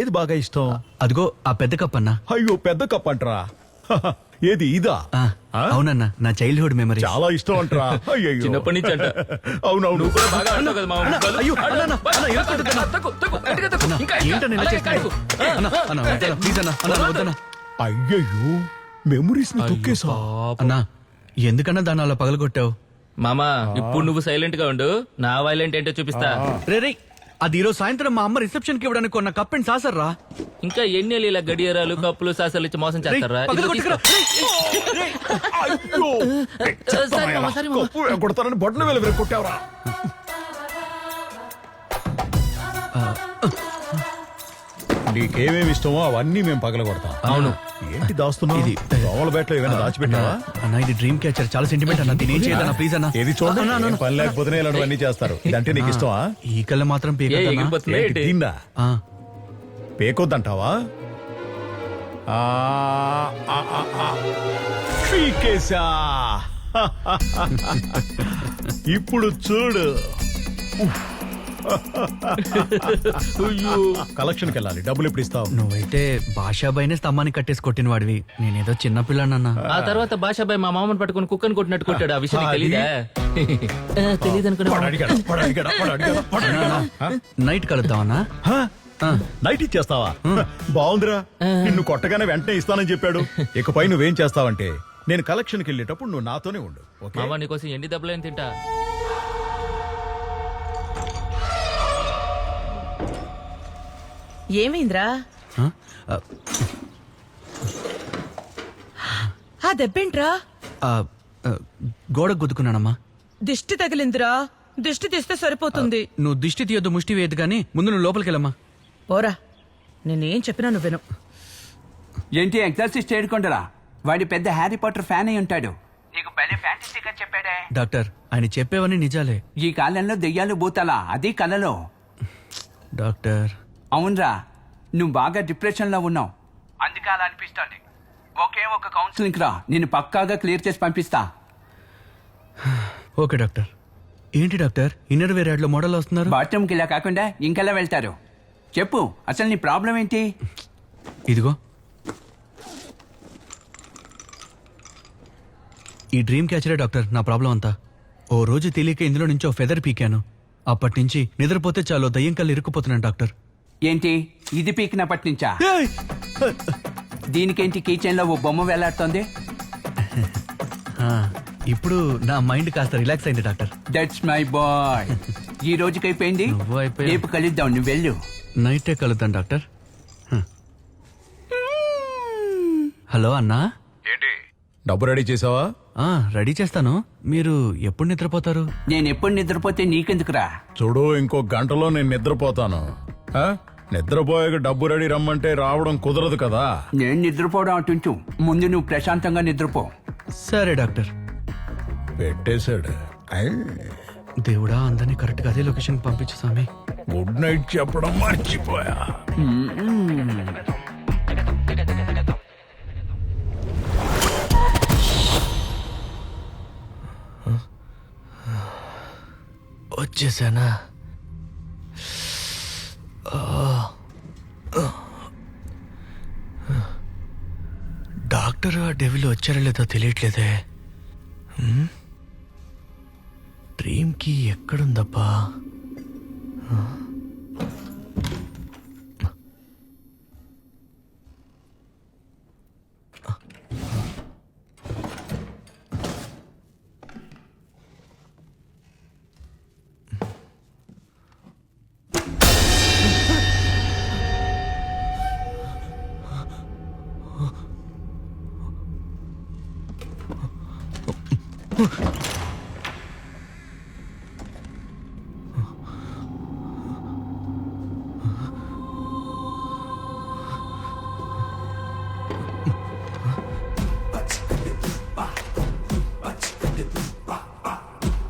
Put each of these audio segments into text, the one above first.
ఏది బాగా ఇష్టం? అదిగో ఆ పెద్ద కప్ అన్నా. అయ్యో పెద్ద కప్ అంటరా? ఏది ఇదా? అవునన్నా, నా చైల్డ్హుడ్ మెమరీ. చాలా ఇష్టం అంటరా? అయ్యో చిన్నప్పటి నుంచి అంట. అవునవును. నువ్వు కూడా బాగా ఆడతావు కదా మామ. అయ్యో, అన్నా, అన్నా, అన్నా, ఏర్పడుతుందన్నా. తక్కువ, తక్కువ, గట్టిగా తక్కువ. ఇంకా, ఇంకా. ఏంటన్నా ఇలా అలాగే చేస్తున్నావు? కడుగు. అన్నా, అన్నా, వద్దన్నా, ప్లీజ్ అన్నా, అన్నా, వద్దన్నా. అయ్యయ్యో మెమరీస్ ని తొక్కేసా. అన్నా, ఎందుకన్నా దాన్ని అలా పగలగొట్టావు? మామా ఇప్పుడు నువ్వు సైలెంట్ గా ఉండు, నా వైలెంట్ ఏంటో చూపిస్తా. రే, అది ఈరోజు సాయంత్రం మా అమ్మ రిసెప్షన్ కి ఇవ్వడానికి కొన్న కప్ అండ్ సాసర్ రా. ఇంకా ఎన్ని ఇలా గడియారాలు కప్పులు సాసలు ఇచ్చి మోసం చేస్తారా? ఇదిగో తీసుకో. అయ్యో సరే మామ, సరే మామ. కప్పు కొడతానని బొట్టన వేలు కొట్టావరా? నీకేమేమి ఇష్టమో అవన్నీ మేము పగల కొడతాం. అవును. ఏంటి దాస్తున్నావు? ఇది దోమల బేట్లో ఏమైనా దాచిపెట్టావా? అన్నా, ఇది డ్రీమ్ క్యాచర్, చాలా సెంటిమెంట్ అన్న. దీని ఏం చేయదన్నా, ప్లీజ్ అన్నా. ఏది చూడండి, పని లేకపోతేనే ఇలాంటివన్నీ చేస్తారు. ఇదంటే నీకు ఇష్టమా? ఈ కళ్ళ మాత్రం ఏ పీకద్దన్నా. ఎగిరిపోతుంది ఏంటి, ఏంటి? తిన్నా ఆ, పేకొద్దంటావా? పీకేశా. ఇప్పుడు చూడు. కలెక్షన్కి వెళ్ళాలి, డబ్బులు ఎప్పుడు ఇస్తావు? నువ్వైతే భాషాబాయినే స్తంభాన్ని కట్టేసి కొట్టిన వాడివి, నేనేదో చిన్న పిల్లనన్నా. ఆ తర్వాత బాషాబాయ్ మా మామని పట్టుకుని కుక్కని కొట్టినట్టు కొట్టాడు. ఆ విషయం నీకు తెలీదా? తెలీదు అనుకున్నా. వాడు అడిగాడా? వాడు అడిగాడా? వాడు అడిగాడా? వాడు అడిగాడా? నైట్ కలుద్దామన్నా. నైట్ ఇచ్చేస్తావా? బాగుందిరా. నిన్ను కొట్టగానే వెంటనే ఇస్తానని చెప్పాడు. ఇకపై నువ్వేం చేస్తావంటే, నేను కలెక్షన్కి వెళ్ళేటప్పుడు నువ్వు నాతోనే ఉండు. ఓకే? మామ నీకోసం ఎండి దెబ్బలేని తింటా. ఏమైందిరా? ఆ దెబ్బేంట్రా? గోడ గుద్దుకున్నానమ్మా. దిష్టి తగిలిందిరా. దిష్టి తీస్తే సరిపోతుంది. నువ్వు దిష్టి తీయొద్దు, ముష్టి వేయద్దు, కానీ ముందు నువ్వు లోపలికి వెళ్ళమ్మా. పోరా, నేనేం చెప్పినా నువ్వు విను. ఏంటి ఎగ్జార్సిస్ట్ చేయకుండా? వాడి పెద్ద హ్యారీ పాటర్ ఫ్యాన్ అయి ఉంటాడు. నీకు పెద్ద ఫ్యాంటసీగా చెప్పాడే. డాక్టర్, ఆయన చెప్పేవన్నీ నిజాలే. ఈ కాలంలో దెయ్యాలు భూతాలా? అది కలలో. డాక్టర్, అవునరా, నువ్వు బాగా డిప్రెషన్ లో ఉన్నావు, అందుకే అలా అనిపిస్తోంది. ఒకే ఒక కౌన్సిలింగ్ రా, నేను పక్కాగా క్లియర్ చేసి పంపిస్తా. Okay doctor. ఏంటి డాక్టర్, ఇన్నర్ వేర్ యాడ్ లో మోడల్ వస్తున్నారు? బాత్రూమ్కి ఇలా కాకుండా ఇంకెలా వెళ్తారు? చెప్పు, అసలు నీ ప్రాబ్లం ఏంటి? ఇదిగో ఈ డ్రీమ్ క్యాచరే డాక్టర్, నా ప్రాబ్లం అంతా. ఓ రోజు తెలియక ఇందులో నుంచి ఓ ఫెదర్ పీకాను. అప్పటి నుంచి నిద్రపోతే చాలు దయ్యం కళ్ళు ఇరుక్కుపోతున్నాను డాక్టర్. ఏంటి ఇది పీకినప్పటి నుంచా? దీనికేంటి కిచెన్ లో ఓ బొమ్మ వేలాడుతోంది? ఇప్పుడు నా మైండ్ కాస్త రిలాక్స్ అయింది డాక్టర్. That's my boy. ఈ రోజుకి అయిపోయింది, నువ్వు అయిపోయావు. రేపు కలుద్దాం, నువ్వు వెళ్ళు. నైటే కలుద్దాం డాక్టర్. హలో అన్నా. ఏంటి, డబ్బు రెడీ చేసావా? రెడీ చేస్తాను. మీరు ఎప్పుడు నిద్రపోతారు? నేను ఎప్పుడు నిద్రపోతే నీకెందుకురా? చూడు, ఇంకో గంటలో నేను నిద్రపోతాను. నిద్రపోయాక డబ్బు రెడీ రమ్మంటే రావడం కుదరదు కదా. నేను నిద్రపోవడం అటుంచు, ముందు నువ్వు ప్రశాంతంగా నిద్రపో. సరే డాక్టర్. పెట్టేశాడు. దేవుడా, అందరినీ కరెక్ట్ గా అదే లొకేషన్ పంపించు స్వామి. గుడ్ నైట్ చెప్పడం మర్చిపోయా. వచ్చేసానా? డాక్టర్ ఆ డెవిల్ వచ్చారో లేదో తెలియట్లేదే. డ్రీమ్ కి ఎక్కడుందబ్బా?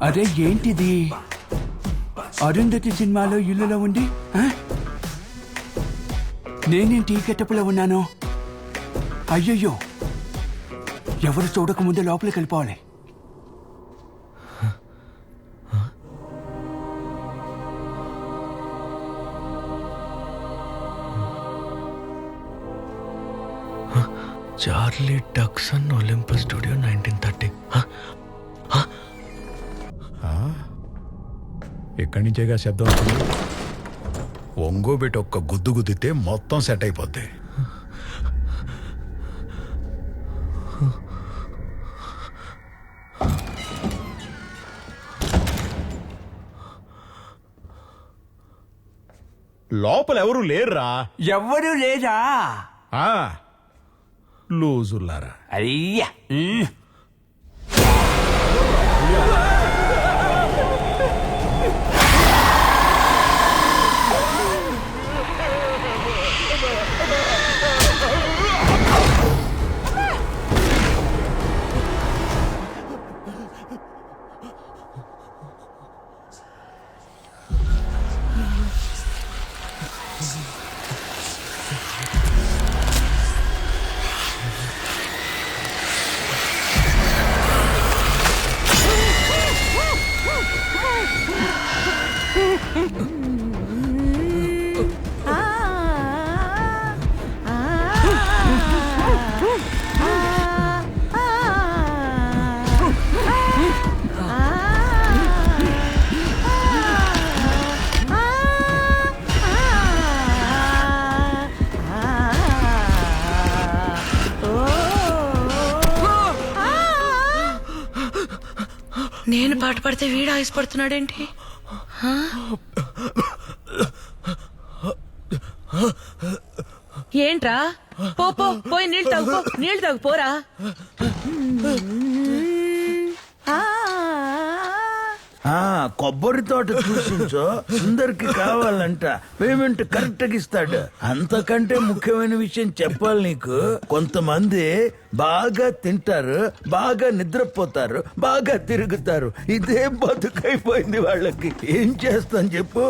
అరే ఏంటిది? అరుంధతి సినిమాలో ఇల్లులో ఉండి నేనేంటి ఈ గెటప్లో ఉన్నాను? అయ్యయ్యో, ఎవరు చూడకముందే లోపలికి వెళ్ళిపోవాలి. Charlie Dickson Olympus studio 1930. ఎక్కడి నుంచేగా శబ్దం వస్తుంది? ఒంగోబెట్టి ఒక్క గుద్దు గుద్దితే మొత్తం సెట్ అయిపోద్ది. లోపల ఎవరు లేరురా. ఎవ్వరూ లేదా? ఆ, లూజుల్లారా. అయ్యా నేను పాట పడితే వీడు ఆయుష్పడుతున్నాడేంటి? ఏంట్రా? పోయి నీళ్ళు తాగు, నీళ్ళు తాగు, పోరా. కొబ్బరి తోట చూసించో సుందర్కి కావాలంట, పేమెంట్ కరెక్ట్ గా ఇస్తాడు. అంతకంటే ముఖ్యమైన విషయం చెప్పాలి నీకు. కొంతమంది బాగా తింటారు, బాగా నిద్రపోతారు, బాగా తిరుగుతారు. ఇదే బతుకైపోయింది వాళ్ళకి. ఏం చేస్తాను చెప్పు?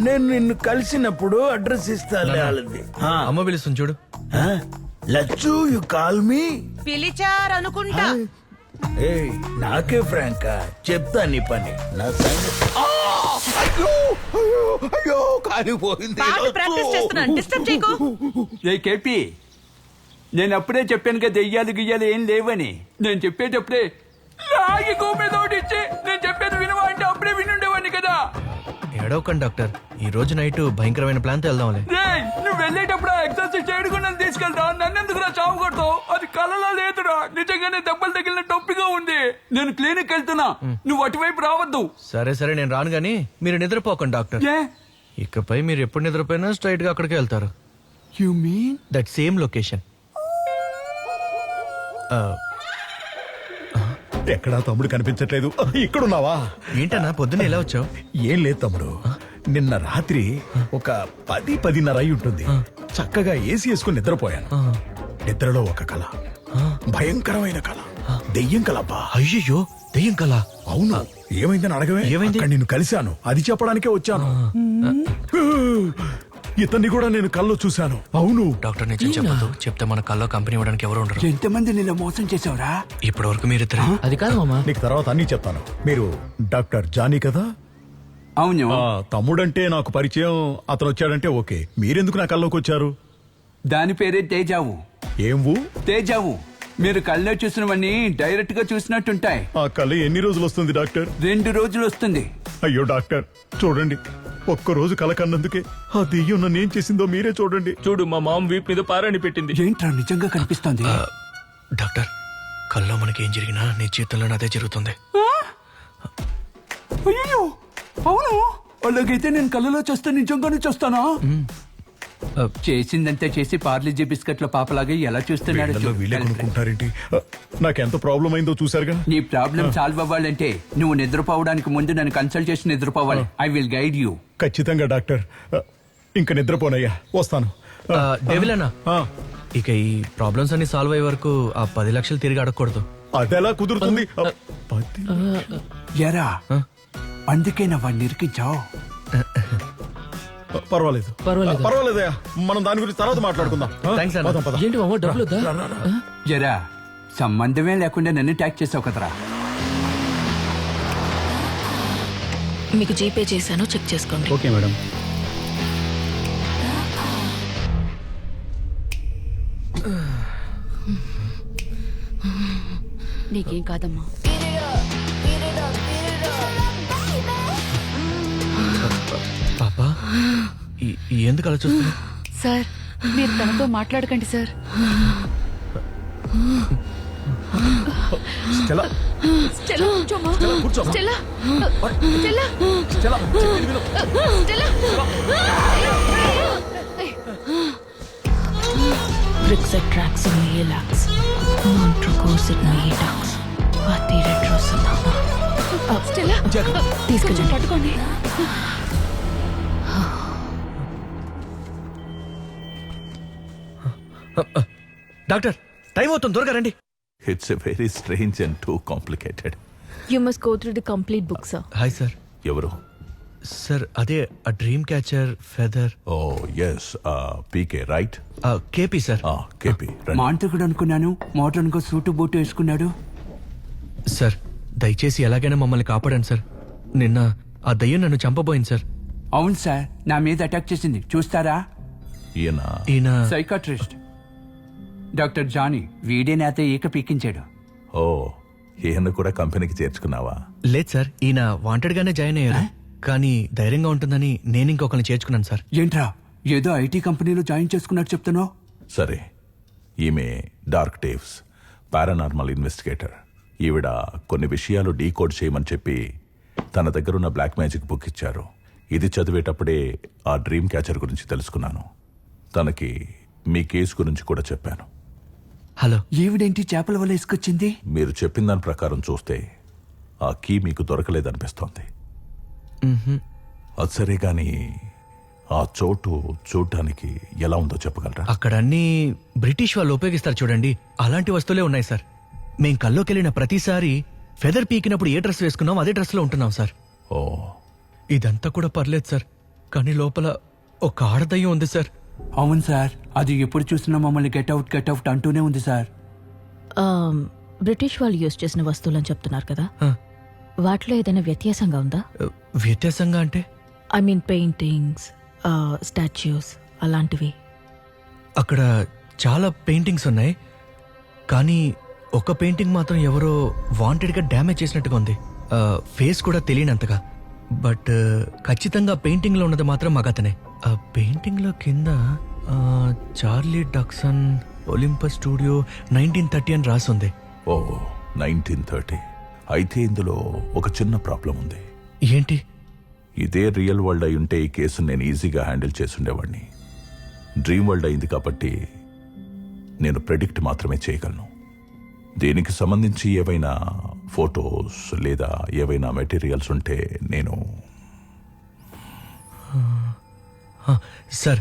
నేను నిన్ను కలిసినప్పుడు అడ్రస్ ఇస్తాను వాళ్ళది. అమ్మ పిలుస్తుంది చూడు. Lachchu, you call me. పిలిచారనుకుంటా. ఏయ్, నాకే ఫ్రాంకా చెప్తా నీ పని. నా సంగతి అయ్యో కాలిపోయింది. పాట ప్రాక్టీస్ చేస్తున్నాను, డిస్టర్బ్ చేయకు. ఏ కేపీ, నేను అప్పుడే చెప్పాను కదా దెయ్యాలు గియ్యాలు ఏం లేవని. నేను చెప్పేటప్పుడే రాగి గోమేదోడిచ్చి నేను చెప్పేది వినవా అంటే అప్పుడే వినుండేవాడిని కదా. ఏడవకండి డాక్టర్, ఈ రోజు నైట్ భయంకరమైన ప్లాన్ తో వెళ్దాంలే. రేయ్, నువ్వు వెళ్ళేటప్పుడు ఎగ్జాస్ట్ చేయడం నన్ను తీసుకెళ్తా. నన్నెందుకు చావు కొడతావు? అది కలలో లేదురా, నిజంగానే దెబ్బలు తగిలిన టొప్పిగా ఉంది. నేను క్లినిక్ వెళ్తున్నా, నువ్వు అటువైపు రావద్దు. సరే సరే, నేను రాను గానీ మీరు నిద్రపోకండి డాక్టర్. ఏ ఇకపై మీరు ఎప్పుడు నిద్రపోయినా స్ట్రైట్ గా అక్కడికి వెళ్తారు. You mean that same location. ఎక్కడా తమ్ముడు కనిపించట్లేదు. ఇక్కడున్నావా? ఏంటన్నా పొద్దున్న ఎలా వచ్చావు? ఏం లేదు తమ్ముడు, నిన్న రాత్రి ఒక 10-10:30 అయి ఉంటుంది. చక్కగా ఏసీ వేసుకుని నిద్రపోయాను. నిద్రలో ఒక కళ, భయంకరమైన కళ, దెయ్యం కలబ్బా. అయ్యయ్యో, దెయ్యం కల? అవును. ఏమైందని అడగవే. ఏమైంది? అక్కడ నిన్ను కలిశాను, అది చెప్పడానికే వచ్చాను. ఇతన్ని కూడా నేను కల్లో చూశాను. అవును డాక్టర్ నిజం చెప్పదు, చెప్తే మన కల్లో కంపెనీ ఇవ్వడానికి ఎవరు ఉండరు. ఎంతమంది నిన్న మోసం చేసావురా? ఇప్పటి వరకు మీరిద్దరు. అది కాదు మామ. నీకు తర్వాత అన్ని చెప్తాను. మీరు డాక్టర్ జానీ కదా? అవును. తమ్ముడంటే నాకు పరిచయం, అతను వచ్చాడంటే ఓకే. మీరెందుకు నా కల్లోకి వచ్చారు? దాని పేరే తేజావు. ఏంవు? తేజావు. మీరు కళ్ళలో చూసినవన్నీ డైరెక్ట్ గా చూసినట్టుంటాయి. ఆ కళ ఎన్ని రోజులు వస్తుంది డాక్టర్? 2 రోజులు వస్తుంది. అయ్యో డాక్టర్, చూడండి, ఒక్కరోజు కల కన్నందుకే ఆ దెయ్యం నన్ను ఏం చేసిందో మీరే చూడండి. చూడు, మా మామ వీపు మీద పారాని పెట్టింది. ఏంట్రా నిజంగా కనిపిస్తోంది? డాక్టర్, కల్లో మనకి ఏం జరిగినా నీ జీవితంలో అదే జరుగుతుంది. అయ్యో, అవును. అలాగైతే నేను కళ్ళలో చూస్తే నిజంగానే చూస్తానా? చేసిందంతా చేసి పార్లేజీ బిస్కెట్ల పాపలాగా ఎలా చూస్తున్నాడు? వీళ్ళల్లో వీళ్ళే కొనుక్కుంటారేంటి? నాకెంత ప్రాబ్లం అయిందో చూసారుగా. నీ ప్రాబ్లం సాల్వ్ అవ్వాలంటే నువ్వు నిద్రపోవడానికి ముందు నన్ను కన్సల్ట్ చేసి నిద్రపోవాలి. I will guide you. ఖచ్చితంగా డాక్టర్. ఇంకా నిద్రపోనయ్యా, వస్తాను. డెవిల్ అన్నా, ఆ, ఇక ఈ ప్రాబ్లమ్స్ అన్ని సాల్వ్ అయ్యే వరకు ఆ 10 లక్షలు తిరిగి అడగకూడదు. అదెలా కుదురుతుంది? ఎరా, అందుకే నా వాడిని ఇరికించావు. పర్వాలేదు పర్వాలేదయ్యా, మనం దాని గురించి తర్వాత మాట్లాడుకుందాం. థాంక్స్ అన్న. పదం, పదం. ఏంటి మామ, డబ్బులు వద్దా? జరా, సంబంధమే లేకుండా నన్ను ట్యాక్ చేసావు కదరా. మీకు జీపే చేశాను, చెక్ చేసుకోండి. Okay madam. నీకేం కాదమ్మా. పాపా ఎందుకు అలా చూస్తున్నా? సార్ మీరు తనతో మాట్లాడకండి సార్. స్టెల్లా, స్టెల్లా కూర్చోమ్మా. కూర్చో. స్టెల్లా స్టెల్లా స్టెల్లా, చెప్పేది విను. Stella. Brixatraxin Relax. Non-Trocosid Detox. Patiretrosidona. Stella కొంచెం పట్టుకోండి. డాక్టర్ టైం అవుతుంది, త్వరగా రండి. It's a very strange and too complicated. You must go through the complete book, sir. Hi sir. ఎవరు? సార్ అదే ఆ డ్రీమ్ క్యాచర్ ఫెదర్ ఓ ఎస్ పీకే right. KP sir. KP మాంత్రికుడు అనుకున్నాను, మోడర్న్ గా సూటు బూటు వేసుకున్నాడు. సార్ దయచేసి ఎలాగైనా మమ్మల్ని కాపాడండి సార్. నిన్న ఆ దయ్యం నన్ను చంపబోయింది సార్. అవును సార్, నా మీద అటాక్ చేసింది. చూస్తారా? ఈయన సైకాట్రిస్ట్ డాక్టర్ జానీ. వీడే నాతో ఈక పీకించాడు. ఓ ఈయన కూడా కంపెనీకి చేర్చుకున్నావా? లేదు సార్, ఈయన వాంటెడ్ గానే జాయిన్ అయ్యారు. కానీ ధైర్యంగా ఉంటుందని నేను ఇంకొకరిని చేర్చుకున్నాను సార్. ఏంట్రా ఏదో ఐటీ కంపెనీలో జాయిన్ చేసుకున్నట్టు చెప్తున్నావు? సరే, ఈమె డార్క్ టేవ్స్ పారానార్మల్ ఇన్వెస్టిగేటర్. ఈవిడ కొన్ని విషయాలు డీకోడ్ చేయమని చెప్పి తన దగ్గరున్న బ్లాక్ మ్యాజిక్ బుక్ ఇచ్చారు. ఇది చదివేటప్పుడే ఆ డ్రీమ్ క్యాచర్ గురించి తెలుసుకున్నాను. తనకి మీ కేసు గురించి కూడా చెప్పాను. హలో. ఈవిడేంటి చేపల వల్ల వేసుకొచ్చింది? మీరు చెప్పిన దాని ప్రకారం చూస్తే ఆ కీ మీకు దొరకలేదనిపిస్తోంది. అది సరే గాని ఆ చోటు చూడటానికి ఎలా ఉందో చెప్పగలరా? అక్కడ అన్ని బ్రిటిష్ వాళ్ళు ఉపయోగిస్తారు చూడండి, అలాంటి వస్తువులే ఉన్నాయి సార్. మేం కల్లోకెళ్ళిన ప్రతిసారి ఫెదర్ పీకినప్పుడు ఏ డ్రెస్ వేసుకున్నాం అదే డ్రెస్ లో ఉంటున్నాం సార్. ఓ ఇదంతా కూడా పర్లేదు సార్, కానీ లోపల ఒక ఆడదయ్యం ఉంది సార్. అవును సార్, అది ఎప్పుడు చూసినా మమ్మల్ని గెట్అవుట్ అంటూనే ఉంది సార్. బ్రిటిష్ వాళ్ళు యూజ్ చేసిన వస్తువులని చెప్తున్నారు కదా, ఆ, వాటిలో ఏదైనా వ్యత్యాసంగా ఉందా? వ్యత్యాసంగా అంటే? ఐ మీన్ పెయింటింగ్స్, స్టాచ్యూస్ అలాంటివి. అక్కడ చాలా పెయింటింగ్స్ ఉన్నాయి, కానీ ఒక పెయింటింగ్ మాత్రం ఎవరో వాంటెడ్గా డ్యామేజ్ చేసినట్టుగా ఉంది. ఫేస్ కూడా తెలియనంతగా. బట్ ఖచ్చితంగా పెయింటింగ్లో ఉన్నది మాత్రం మగతనే. ఆ పెయింటింగ్లో కింద చార్లీ డక్సన్ ఒలింపస్ స్టూడియో 1930 అని రాసుంది. ఓ 1930. అయితే ఇందులో ఒక చిన్న ప్రాబ్లం ఉంది. ఏంటి? ఇదే రియల్ వరల్డ్ అయి ఉంటే ఈ కేసును నేను ఈజీగా హ్యాండిల్ చేసుండేవాడిని. డ్రీమ్ వరల్డ్ అయింది కాబట్టి నేను ప్రెడిక్ట్ మాత్రమే చేయగలను. దీనికి సంబంధించి ఏవైనా ఫొటోస్ లేదా ఏవైనా మెటీరియల్స్ ఉంటే నేను సార్,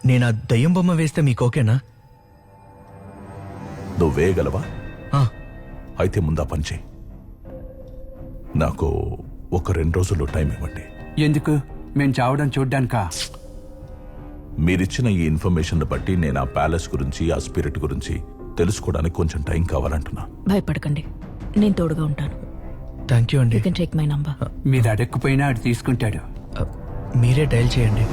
నేను ఆ దయ్యం బొమ్మ వేస్తే మీకు ఓకేనా? నువ్వు వేయగలవా? ఆ, అయితే ముందా పని చేయి. నాకు ఒక 2 రోజుల్లో టైం ఇవ్వండి. ఎందుకు? మేము చావడం చూడ్డానికా? మీరిచ్చిన ఈ ఇన్ఫర్మేషన్ బట్టి నేను ఆ ప్యాలెస్ గురించి ఆ స్పిరిట్ గురించి తెలుసుకోవడానికి కొంచెం టైం కావాలంటున్నా. భయపడకండి, నేను తోడుగా ఉంటాను. థ్యాంక్ యూ అండి. You can take my number. మీరు అడగకపోయినా అది తీసుకుంటాడు. మీరే డయల్ చేయండి.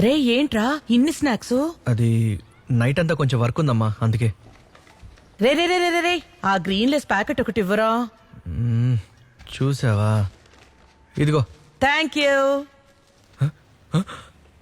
రే ఏంట్రా ఇన్ని స్నాక్స్? అది నైట్ అంతా కొంచెం వర్క్ ఉందమ్మా, అందుకే. రే రే రే రే రే ఆ గ్రీన్ లెస్ ప్యాకెట్ ఒకటి ఇవ్వరా? చూసావా? ఇదిగో. Thank you.